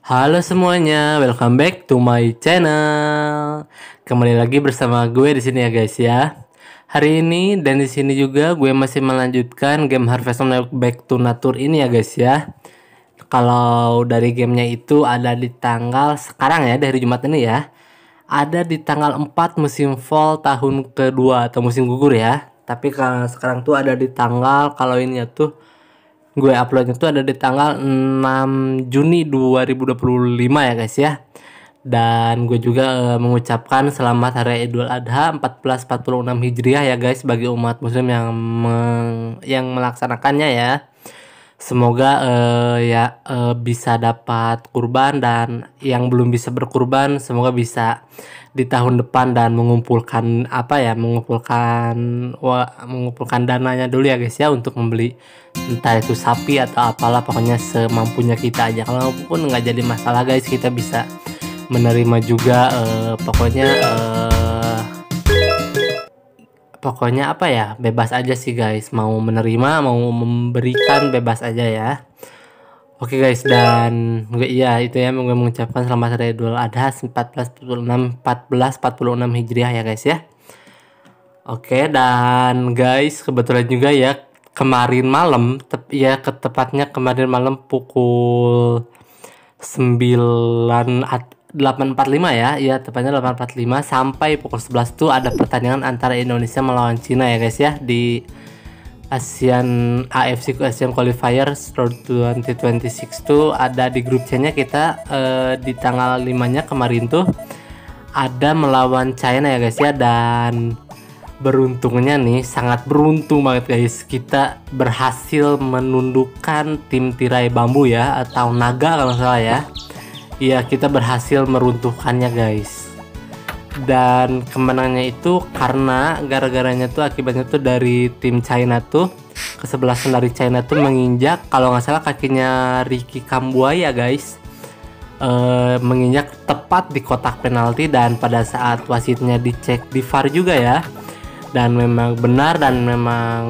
Halo semuanya, welcome back to my channel. Kembali lagi bersama gue di sini ya guys ya. Hari ini dan di sini juga gue masih melanjutkan game Harvest Moon Back to Nature ini ya guys ya. Kalau dari gamenya itu ada di tanggal sekarang ya, dari Jumat ini ya. Ada di tanggal 4 musim fall tahun kedua atau musim gugur ya. Tapi kalau sekarang tuh ada di tanggal, kalau ini ya tuh gue uploadnya tuh ada di tanggal 6 Juni 2025 ya guys ya. Dan gue juga mengucapkan selamat Hari Idul Adha 1446 Hijriah ya guys bagi umat muslim yang melaksanakannya ya. Semoga bisa dapat kurban, dan yang belum bisa berkurban semoga bisa di tahun depan dan mengumpulkan mengumpulkan dananya dulu ya guys ya, untuk membeli entah itu sapi atau apalah, pokoknya semampunya kita aja. Kalau pun nggak jadi masalah guys, kita bisa menerima juga. Pokoknya apa ya, bebas aja sih guys, mau menerima mau memberikan bebas aja ya. Oke guys, dan gue itu ya, gue mengucapkan selamat Hari Idul Adha 1446 Hijriah ya guys ya. Oke, dan guys kebetulan juga ya kemarin malam, tepatnya kemarin malam pukul 8.45 ya, tepatnya 8.45 sampai pukul 11 tuh ada pertandingan antara Indonesia melawan Cina ya guys ya, di AFC Asian Qualifiers Road 2026 tuh ada di grup C-nya kita. Di tanggal 5-nya kemarin tuh ada melawan China ya guys ya, dan beruntungnya nih, sangat beruntung banget guys, kita berhasil menundukkan tim tirai bambu ya, atau naga kalau salah ya. Iya, kita berhasil meruntuhkannya guys. Dan kemenangannya itu karena gara-garanya tuh, akibatnya tuh dari tim China tuh, kesebelasan dari China tuh menginjak kalau nggak salah kakinya Ricky Kambuaya guys. Menginjak tepat di kotak penalti, dan pada saat wasitnya dicek di VAR juga ya, dan memang benar, dan memang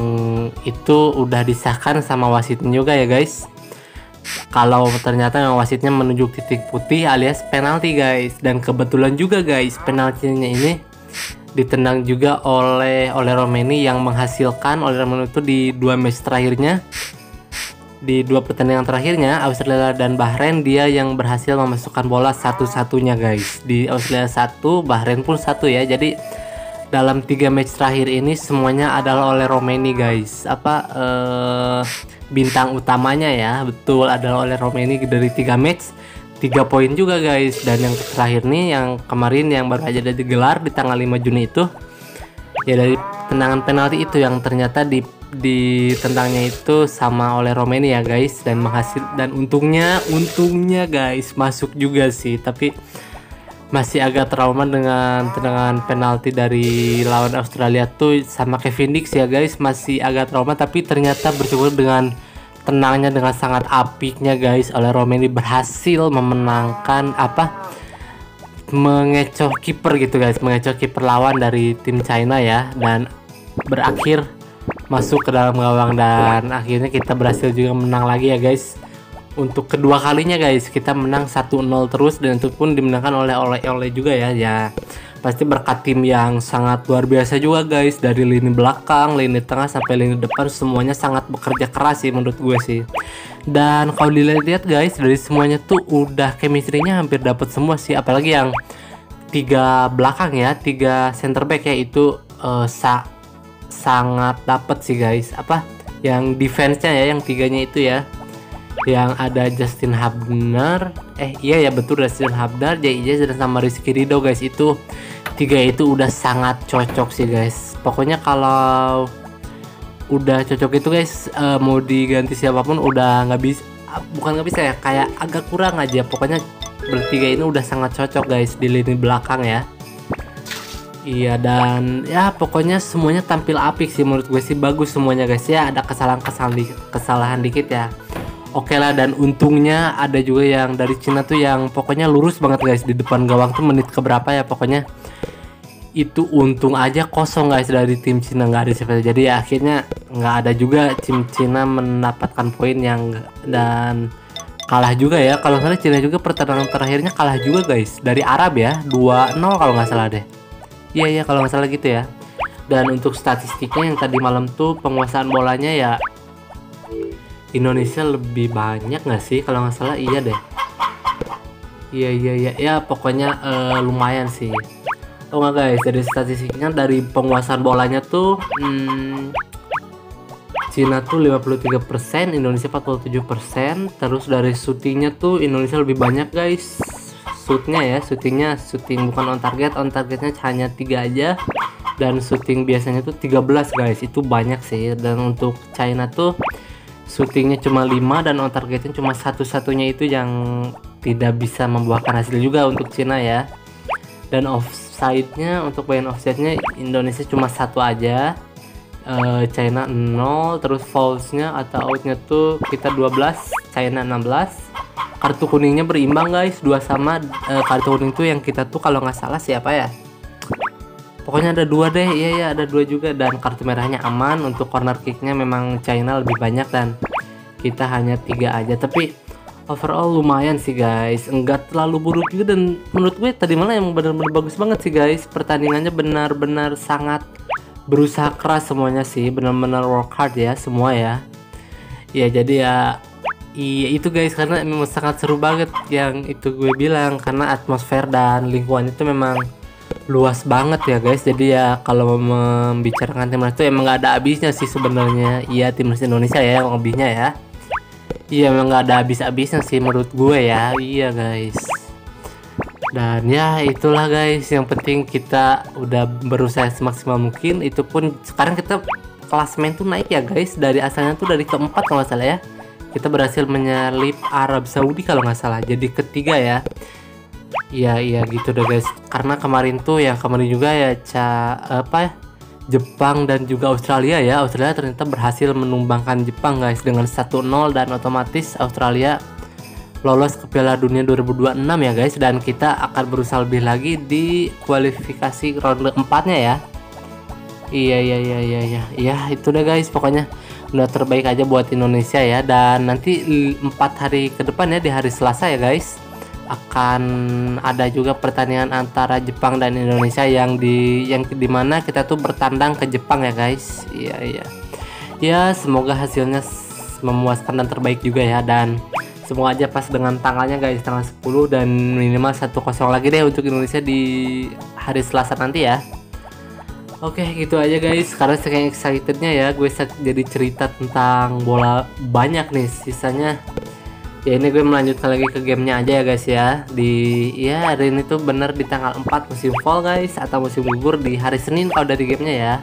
itu udah disahkan sama wasitnya juga ya guys. Kalau ternyata yang wasitnya menunjuk titik putih alias penalti guys. Dan kebetulan juga guys, penaltinya ini ditendang juga oleh Romeni, yang menghasilkan Romeni itu di dua match terakhirnya, di dua pertandingan terakhirnya Australia dan Bahrain, dia yang berhasil memasukkan bola satu-satunya guys. Di Australia 1, Bahrain pun 1 ya. Jadi dalam 3 match terakhir ini semuanya adalah oleh Romeni guys. Bintang utamanya ya, betul, adalah oleh Romeni dari 3 match 3 poin juga guys. Dan yang terakhir nih, yang kemarin yang baru aja digelar di tanggal 5 Juni itu ya, dari tendangan penalti itu yang ternyata ditendangnya itu sama oleh Romeni ya guys, dan untungnya guys masuk juga sih. Tapi masih agak trauma dengan tendangan penalti dari lawan Australia tuh sama Kevin Dix ya guys, masih agak trauma. Tapi ternyata bersyukur dengan tenangnya, dengan sangat apiknya guys, oleh Romeni berhasil memenangkan mengecoh kiper gitu guys, mengecoh kiper lawan dari tim China ya, dan berakhir masuk ke dalam gawang. Dan akhirnya kita berhasil juga menang lagi ya guys. Untuk kedua kalinya guys, kita menang 1-0 terus, dan itu pun dimenangkan oleh juga ya. Pasti berkat tim yang sangat luar biasa juga guys, dari lini belakang, lini tengah sampai lini depan, semuanya sangat bekerja keras sih menurut gue sih. Dan kalau dilihat guys, dari semuanya tuh udah chemistry-nya hampir dapat semua sih, apalagi yang 3 belakang ya, 3 center back ya, itu sangat dapat sih guys. Yang defense-nya ya, yang 3-nya itu ya, yang ada Justin Hubner, iya ya betul, Justin Hubner, JIJ, dan sama Rizky Ridho guys. Itu 3 itu udah sangat cocok sih guys. Pokoknya kalau udah cocok itu guys, mau diganti siapapun udah nggak bisa, bukan nggak bisa ya, kayak agak kurang aja. Pokoknya bertiga ini udah sangat cocok guys di lini belakang ya. Iya, dan ya pokoknya semuanya tampil apik sih menurut gue sih, bagus semuanya guys ya. Ada kesalahan dikit ya, oke lah. Dan untungnya ada juga yang dari Cina tuh yang pokoknya lurus banget guys di depan gawang tuh, menit keberapa ya, pokoknya itu untung aja kosong guys, dari tim Cina nggak ada siapa. Jadi ya akhirnya nggak ada juga tim Cina mendapatkan poin yang, dan kalah juga ya. Kalau nggak salah Cina juga pertandingan terakhirnya kalah juga guys dari Arab ya, 2-0 kalau nggak salah deh. Iya iya kalau nggak salah gitu ya. Dan untuk statistiknya yang tadi malam tuh penguasaan bolanya ya Indonesia lebih banyak nggak sih kalau nggak salah, iya deh. Iya iya iya ya pokoknya lumayan sih. Oh nggak guys, dari statistiknya dari penguasaan bolanya tuh Cina tuh 53%, Indonesia 47%. Terus dari syutingnya tuh Indonesia lebih banyak guys. Shootnya ya, syuting bukan on targetnya hanya 3 aja. Dan syuting biasanya tuh 13 guys, itu banyak sih. Dan untuk China tuh syutingnya cuma 5 dan on targetnya cuma satu-satunya, itu yang tidak bisa membuahkan hasil juga untuk Cina ya. Dan offside-nya, untuk bagian offside-nya Indonesia cuma 1 aja, China 0. Terus fouls-nya atau out-nya tuh kita 12, China 16. Kartu kuningnya berimbang guys, 2 sama. Kartu kuning tuh yang kita tuh kalau nggak salah siapa ya, pokoknya ada 2 deh. Iya ya ada 2 juga. Dan kartu merahnya aman. Untuk corner kicknya memang China lebih banyak dan kita hanya 3 aja, tapi overall lumayan sih guys, enggak terlalu buruk juga. Dan menurut gue tadi malah yang benar-benar bagus banget sih guys, pertandingannya benar-benar sangat berusaha keras semuanya sih, benar-benar work hard ya semua ya. Ya jadi ya iya itu guys, karena memang sangat seru banget yang itu gue bilang, karena atmosfer dan lingkungan itu memang luas banget ya guys. Jadi ya kalau membicarakan timnas itu emang nggak ada habisnya sih sebenarnya. Iya timnas Indonesia ya yang lebihnya ya. Iya memang nggak ada habis-habisnya sih menurut gue ya. Iya guys. Dan ya itulah guys, yang penting kita udah berusaha semaksimal mungkin. Itu pun sekarang kita klasmen tuh naik ya guys, dari asalnya tuh dari keempat kalau nggak salah ya, kita berhasil menyalip Arab Saudi kalau nggak salah, jadi ketiga ya. Iya gitu deh guys, karena kemarin juga ya Jepang dan juga Australia ya. Australia ternyata berhasil menumbangkan Jepang guys dengan 1-0, dan otomatis Australia lolos ke Piala Dunia 2026 ya guys. Dan kita akan berusaha lebih lagi di kualifikasi ronde 4-nya ya. Iya itu deh guys, pokoknya udah terbaik aja buat Indonesia ya. Dan nanti 4 hari ke depan ya, di hari Selasa ya guys, akan ada juga pertandingan antara Jepang dan Indonesia yang dimana kita tuh bertandang ke Jepang ya guys. Iya ya semoga hasilnya memuaskan dan terbaik juga ya. Dan semoga aja pas dengan tanggalnya guys, tanggal 10, dan minimal 1-0 lagi deh untuk Indonesia di hari Selasa nanti ya. Oke gitu aja guys, karena saking excitednya ya gue jadi cerita tentang bola banyak nih. Sisanya ya ini gue melanjutkan lagi ke gamenya aja ya guys ya. Ya hari ini tuh bener di tanggal 4 musim fall guys, atau musim gugur di hari Senin kalau dari gamenya ya.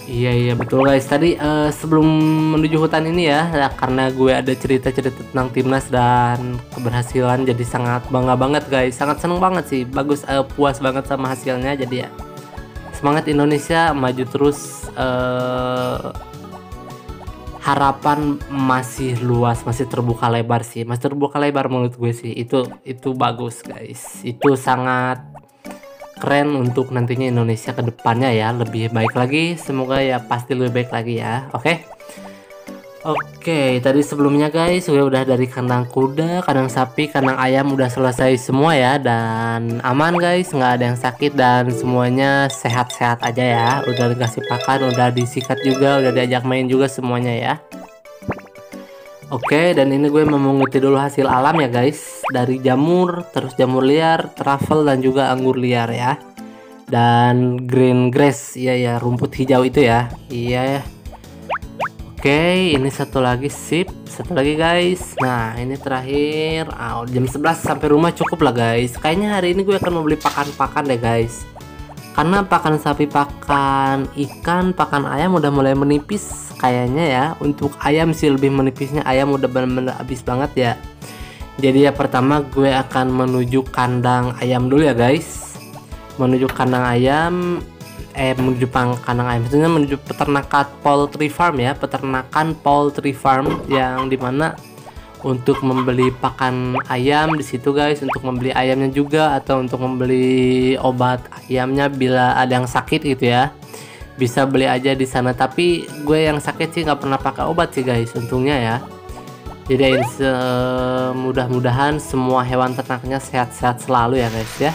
Iya betul guys. Tadi sebelum menuju hutan ini ya, karena gue ada cerita-cerita tentang timnas dan keberhasilan, jadi sangat bangga banget guys, sangat seneng banget sih, bagus, puas banget sama hasilnya. Jadi ya semangat Indonesia, maju terus. Harapan masih luas, masih terbuka lebar sih, masih terbuka lebar menurut gue sih. Itu bagus guys, itu sangat keren untuk nantinya Indonesia ke depannya ya, lebih baik lagi. Semoga ya pasti lebih baik lagi ya. Oke, tadi sebelumnya guys gue udah dari kandang kuda, kandang sapi, kandang ayam udah selesai semua ya, dan aman guys, nggak ada yang sakit dan semuanya sehat-sehat aja ya. Udah dikasih pakan, udah disikat juga, udah diajak main juga semuanya ya. Oke, dan ini gue memunguti dulu hasil alam ya guys, dari jamur, terus jamur liar, truffle, dan juga anggur liar ya. Dan green grass, iya rumput hijau itu ya. Iya ya. Oke, ini satu lagi, sip, satu lagi guys. Nah ini terakhir, jam 11 sampai rumah cukup lah guys. Kayaknya hari ini gue akan membeli pakan-pakan deh guys, karena pakan sapi, pakan ikan, pakan ayam udah mulai menipis kayaknya ya. Untuk ayam sih lebih menipisnya, ayam udah bener-bener habis banget ya. Jadi ya pertama gue akan menuju kandang ayam dulu ya guys, menuju kandang ayam, maksudnya menuju peternakan poultry farm ya, peternakan poultry farm, yang dimana untuk membeli pakan ayam di situ guys, untuk membeli ayamnya juga, atau untuk membeli obat ayamnya bila ada yang sakit gitu ya, bisa beli aja di sana. Tapi gue yang sakit sih nggak pernah pakai obat sih guys, untungnya ya. Jadi mudah-mudahan semua hewan ternaknya sehat-sehat selalu ya guys ya.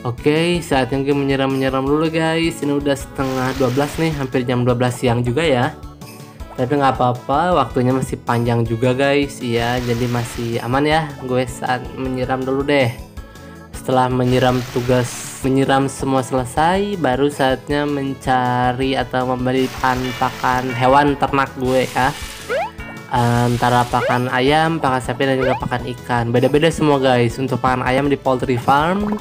Oke, saatnya gue menyiram dulu guys. Ini udah setengah 12 nih, hampir jam 12 siang juga ya. Tapi nggak apa-apa, waktunya masih panjang juga guys. Iya, jadi masih aman ya. Gue saat menyiram dulu deh. Setelah menyiram semua selesai, baru saatnya mencari atau membeli pakan hewan ternak gue ya. Antara pakan ayam, pakan sapi, dan juga pakan ikan. Beda-beda semua guys. Untuk pakan ayam di poultry farm,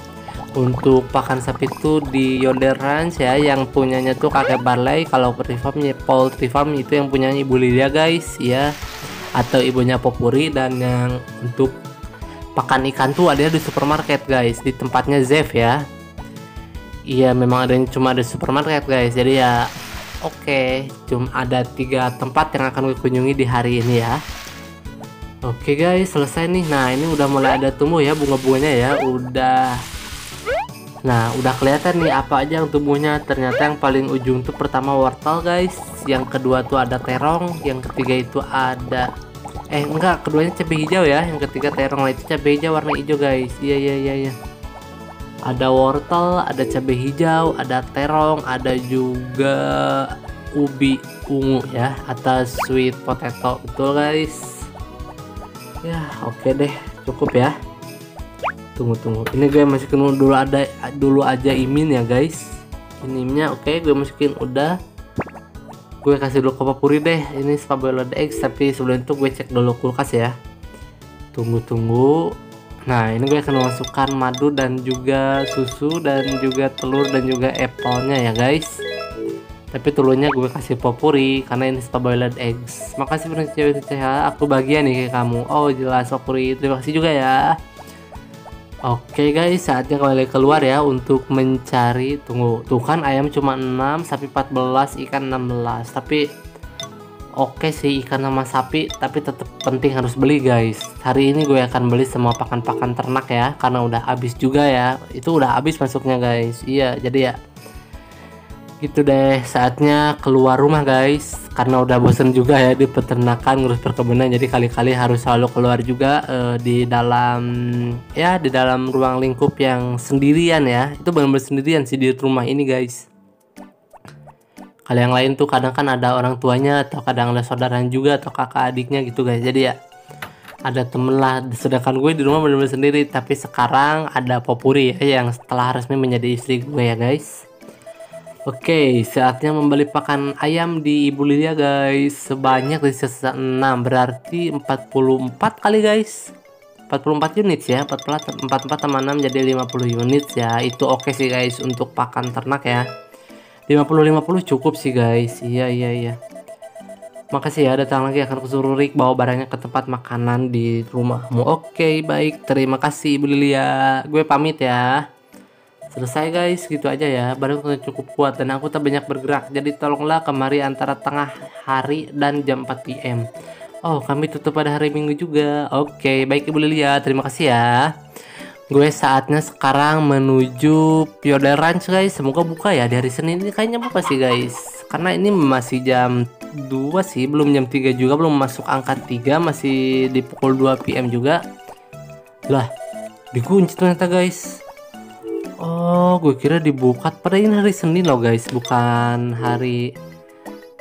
untuk pakan sapi itu di Yonder Ranch ya, yang punyanya tuh kakek Barley. Kalau poultry farm itu yang punyanya Ibu Lydia guys ya, atau ibunya Popuri. Dan yang untuk pakan ikan tuh ada di supermarket guys, di tempatnya Zev ya. Iya, memang cuma ada supermarket guys. Jadi ya oke, cuma ada 3 tempat yang akan gue kunjungi di hari ini ya. Oke guys, selesai nih. Nah, ini udah mulai ada tumbuh ya bunga-bunganya ya. Nah, udah kelihatan nih apa aja yang tumbuhnya. Ternyata yang paling ujung tuh pertama wortel guys, yang kedua tuh ada terong, yang ketiga itu ada keduanya cabai hijau ya, yang ketiga terong. Nah, itu cabai hijau warna hijau guys. Iya. Ada wortel, ada cabai hijau, ada terong, ada juga ubi ungu ya, atas sweet potato. Betul guys. Ya, oke deh, cukup ya. Tunggu. Ini gue masukin dulu aja imin ya guys. Inimnya oke, gue masukin udah. Gue kasih dulu Popuri deh. Ini boiled eggs, tapi sebelum itu gue cek dulu kulkas ya. Tunggu. Nah, ini gue akan memasukkan madu dan juga susu dan juga telur dan juga apple-nya ya guys. Tapi telurnya gue kasih Popuri karena ini boiled eggs. Makasih Princess CH, aku bagian nih ke kamu. Oh jelas Popuri, terima kasih juga ya. Oke guys, saatnya kembali keluar ya untuk mencari. Tuh kan ayam cuma 6, sapi 14, ikan 16. Tapi oke sih ikan sama sapi, tapi tetap penting harus beli guys. Hari ini gue akan beli semua pakan-pakan ternak ya, karena udah habis juga ya. Itu udah habis masuknya guys. Iya, jadi ya gitu deh, saatnya keluar rumah guys, karena udah bosen juga ya di peternakan ngurus perkebunan. Jadi kali-kali harus selalu keluar juga di dalam ruang lingkup yang sendirian ya. Itu benar-benar sendirian sih di rumah ini guys. Kalau yang lain tuh kadang kan ada orang tuanya, atau kadang ada saudara juga, atau kakak adiknya gitu guys. Jadi ya ada temen lah. Sedangkan gue di rumah benar-benar sendiri. Tapi sekarang ada Popuri ya, yang setelah resmi menjadi istri gue ya guys. Oke, saatnya membeli pakan ayam di Ibu Lydia guys. Sebanyak di sisa 6, berarti 44 kali guys. 44 unit ya, 44 tambah 6 jadi 50 unit ya. Itu oke sih guys untuk pakan ternak ya. 50 cukup sih guys. Iya. Makasih ya, datang lagi akan kusuruh Rick bawa barangnya ke tempat makanan di rumahmu. Oke, baik. Terima kasih Ibu Lydia. Gue pamit ya. Selesai guys, gitu aja ya. Baru cukup kuat dan aku tak banyak bergerak. Jadi tolonglah kemari antara tengah hari dan jam 4 PM. Oh, kami tutup pada hari Minggu juga. Oke, baik Ibu Lilia, terima kasih ya. Gue saatnya sekarang menuju Yonder Ranch guys. Semoga buka ya di hari Senin ini, kayaknya buka sih guys. Karena ini masih jam 2 sih, belum jam 3 juga, belum masuk angka 3, masih di pukul 2 PM juga. Lah, dikunci ternyata guys. Oh, gue kira dibuka. Padahal ini hari Senin loh guys, bukan hari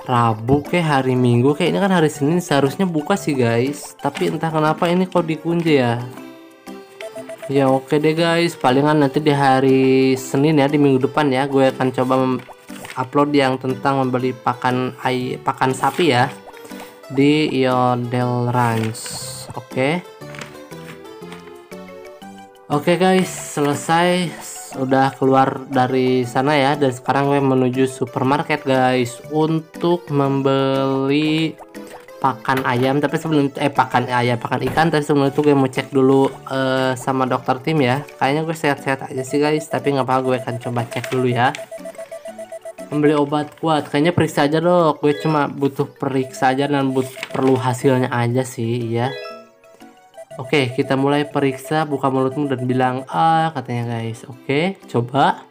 Rabu kayak hari Minggu. Kayak ini kan hari Senin, seharusnya buka sih guys. Tapi entah kenapa ini kok dikunci ya. Ya oke deh guys, palingan nanti di hari Senin ya, di minggu depan ya, gue akan coba upload yang tentang membeli pakan sapi ya di Yonder Ranch. Oke guys, selesai, udah keluar dari sana ya, dan sekarang gue menuju supermarket guys untuk membeli pakan ayam. Tapi sebelum pakan ikan, tapi sebelum itu gue mau cek dulu sama dokter tim ya. Kayaknya gue sehat-sehat aja sih guys, tapi nggak apa-apa, gue akan coba cek dulu ya. Membeli obat kuat, kayaknya periksa aja dok. Gue cuma butuh periksa aja dan perlu hasilnya aja sih ya. Oke, kita mulai periksa. Buka mulutmu dan bilang katanya guys. Oke, coba.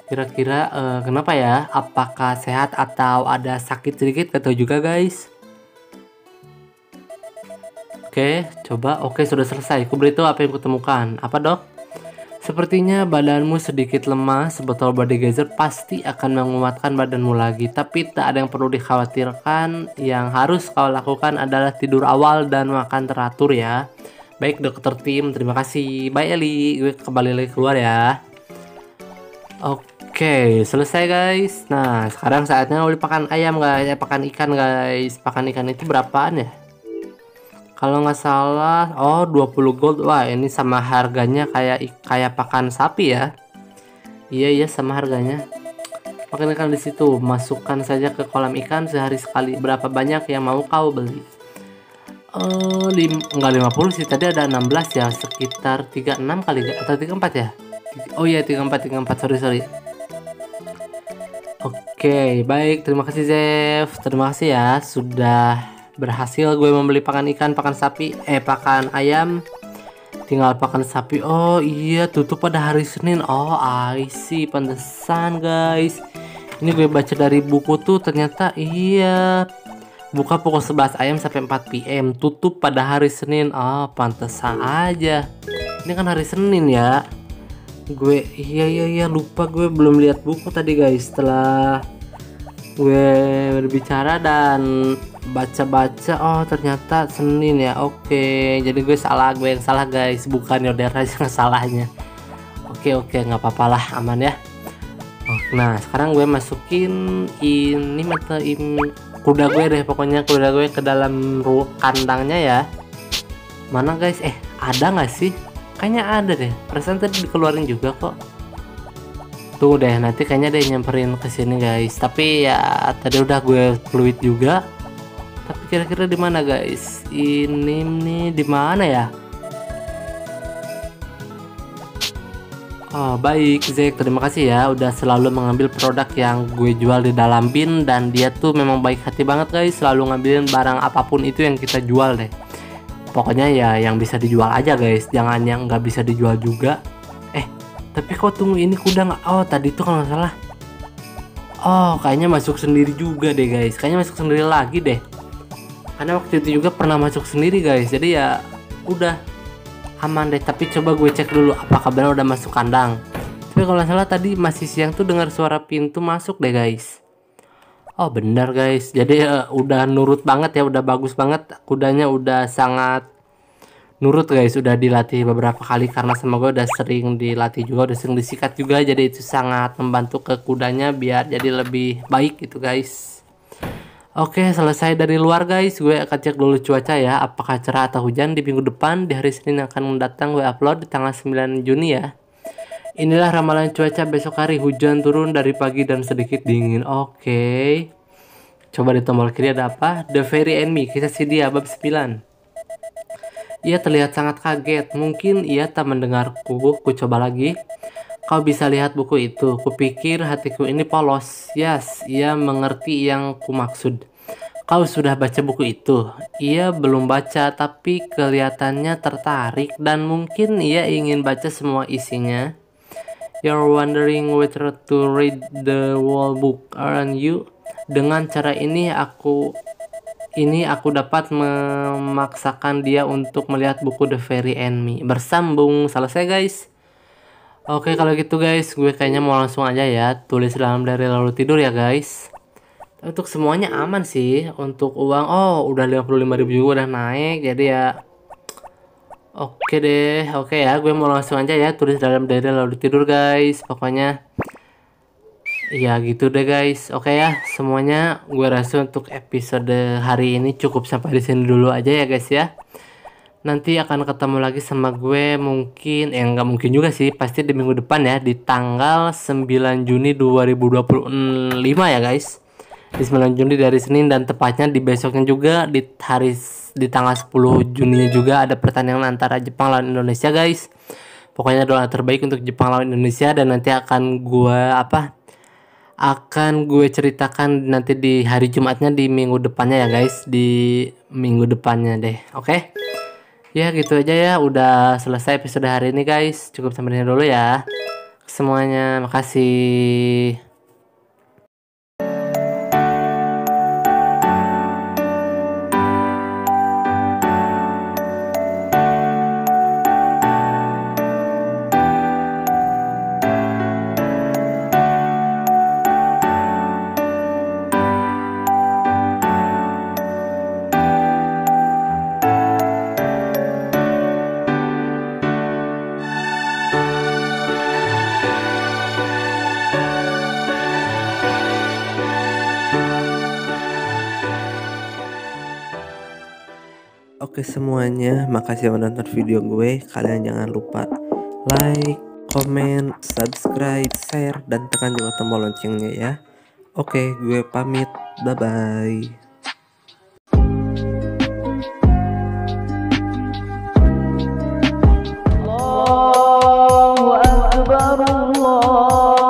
Kira-kira kenapa ya? Apakah sehat atau ada sakit sedikit? Gak tahu juga guys. Oke, coba. Oke, sudah selesai. Kuberito, apa yang kutemukan? Apa, Dok? Sepertinya badanmu sedikit lemah. Sebotol body geyser pasti akan menguatkan badanmu lagi. Tapi tak ada yang perlu dikhawatirkan. Yang harus kau lakukan adalah tidur awal dan makan teratur ya. Baik, dokter Tim. Terima kasih. Bye, Eli. Gue kembali lagi keluar ya. Oke, selesai guys. Nah, sekarang saatnya beli pakan ayam guys. Pakan ikan guys. Pakan ikan itu berapaan ya? Kalau nggak salah, oh 20 gold. Wah, ini sama harganya kayak pakan sapi ya. Iya iya sama harganya. Pakan ikan di situ. Masukkan saja ke kolam ikan sehari sekali. Berapa banyak yang mau kau beli? Enggak 50 sih. Tadi ada 16 ya. Sekitar 36 kali atau 34 ya? Oh iya 34. Sorry. Oke, baik. Terima kasih Zev. Terima kasih ya sudah berhasil gue membeli pakan ikan, pakan sapi, pakan ayam. Tinggal pakan sapi. Oh iya, tutup pada hari Senin. Oh, I see. Pantesan guys. Ini gue baca dari buku tuh ternyata iya. Buka pukul 11 AM sampai 4 PM. Tutup pada hari Senin. Oh, pantesan aja. Ini kan hari Senin ya. Gue iya lupa, gue belum lihat buku tadi guys. Setelah gue berbicara dan baca-baca, oh ternyata Senin ya. Oke, jadi gue yang salah guys, bukan Yodera yang salahnya. Oke, nggak apa-apa lah, aman ya. Nah sekarang gue masukin ini kuda gue deh, pokoknya kuda gue ke dalam kandangnya ya. Mana guys? Ada nggak sih? Kayaknya ada deh. Perasaan tadi dikeluarin juga kok. Tuh deh, nanti kayaknya deh nyamperin ke sini guys. Tapi ya tadi udah gue fluid juga. Tapi kira-kira di mana guys? Ini nih di mana ya? Oh baik Zek, terima kasih ya udah selalu mengambil produk yang gue jual di dalam bin. Dan dia tuh memang baik hati banget guys, selalu ngambilin barang apapun itu yang kita jual deh. Pokoknya ya yang bisa dijual aja guys, jangan yang nggak bisa dijual juga. Tapi kok tunggu, ini kuda nggak? Oh tadi tuh kalau nggak salah. Oh kayaknya masuk sendiri juga deh guys, kayaknya masuk sendiri lagi deh. Karena waktu itu juga pernah masuk sendiri guys, jadi ya udah aman deh. Tapi coba gue cek dulu apakah benar udah masuk kandang. Tapi kalau nggak salah tadi masih siang tuh dengar suara pintu masuk deh guys. Oh benar guys, jadi udah nurut banget ya, udah bagus banget. Kudanya udah sangat nurut guys, udah dilatih beberapa kali karena sama gue udah sering dilatih juga, udah sering disikat juga. Jadi itu sangat membantu ke kudanya biar jadi lebih baik gitu guys. Oke, selesai dari luar guys. Gue akan cek dulu cuaca ya, apakah cerah atau hujan di minggu depan. Di hari Senin yang akan mendatang gue upload di tanggal 9 Juni ya. Inilah ramalan cuaca besok hari. Hujan turun dari pagi dan sedikit dingin. Oke. Coba di tombol kiri ada apa? The Fairy and Me, kisah si dia bab 9. Ia terlihat sangat kaget. Mungkin ia tak mendengarku. Ku coba lagi. Kau bisa lihat buku itu. Kupikir hatiku ini polos. Yes, ia mengerti yang ku maksud. Kau sudah baca buku itu? Ia belum baca, tapi kelihatannya tertarik dan mungkin ia ingin baca semua isinya. You're wondering whether to read the whole book, aren't you? Dengan cara ini aku dapat memaksakan dia untuk melihat buku The Fairy and Me. Bersambung. Selesai guys. Oke kalau gitu guys, gue kayaknya mau langsung aja ya tulis dalam diary lalu tidur ya guys. Untuk semuanya aman sih. Untuk uang, oh udah 55.000 juga udah naik. Jadi ya oke deh. Oke ya, gue mau langsung aja ya tulis dalam diary lalu tidur guys. Pokoknya ya gitu deh guys. Oke ya, semuanya gue rasa untuk episode hari ini cukup sampai di sini dulu aja ya guys ya. Nanti akan ketemu lagi sama gue mungkin, nggak mungkin juga sih, pasti di minggu depan ya, di tanggal 9 Juni 2025 ya guys. Di 9 Juni dari Senin, dan tepatnya di besoknya juga di tanggal 10 Juni juga ada pertandingan antara Jepang lawan Indonesia guys. Pokoknya doa terbaik untuk Jepang lawan Indonesia, dan nanti akan gue ceritakan nanti di hari Jumatnya di minggu depannya ya guys, di minggu depannya deh. Oke. Ya gitu aja ya, udah selesai episode hari ini guys. Cukup sampai sini dulu ya semuanya, makasih. Oke semuanya, makasih yang menonton video gue. Kalian jangan lupa like, komen, subscribe, share, dan tekan juga tombol loncengnya ya. Oke, gue pamit. Bye-bye. الله أكبر الله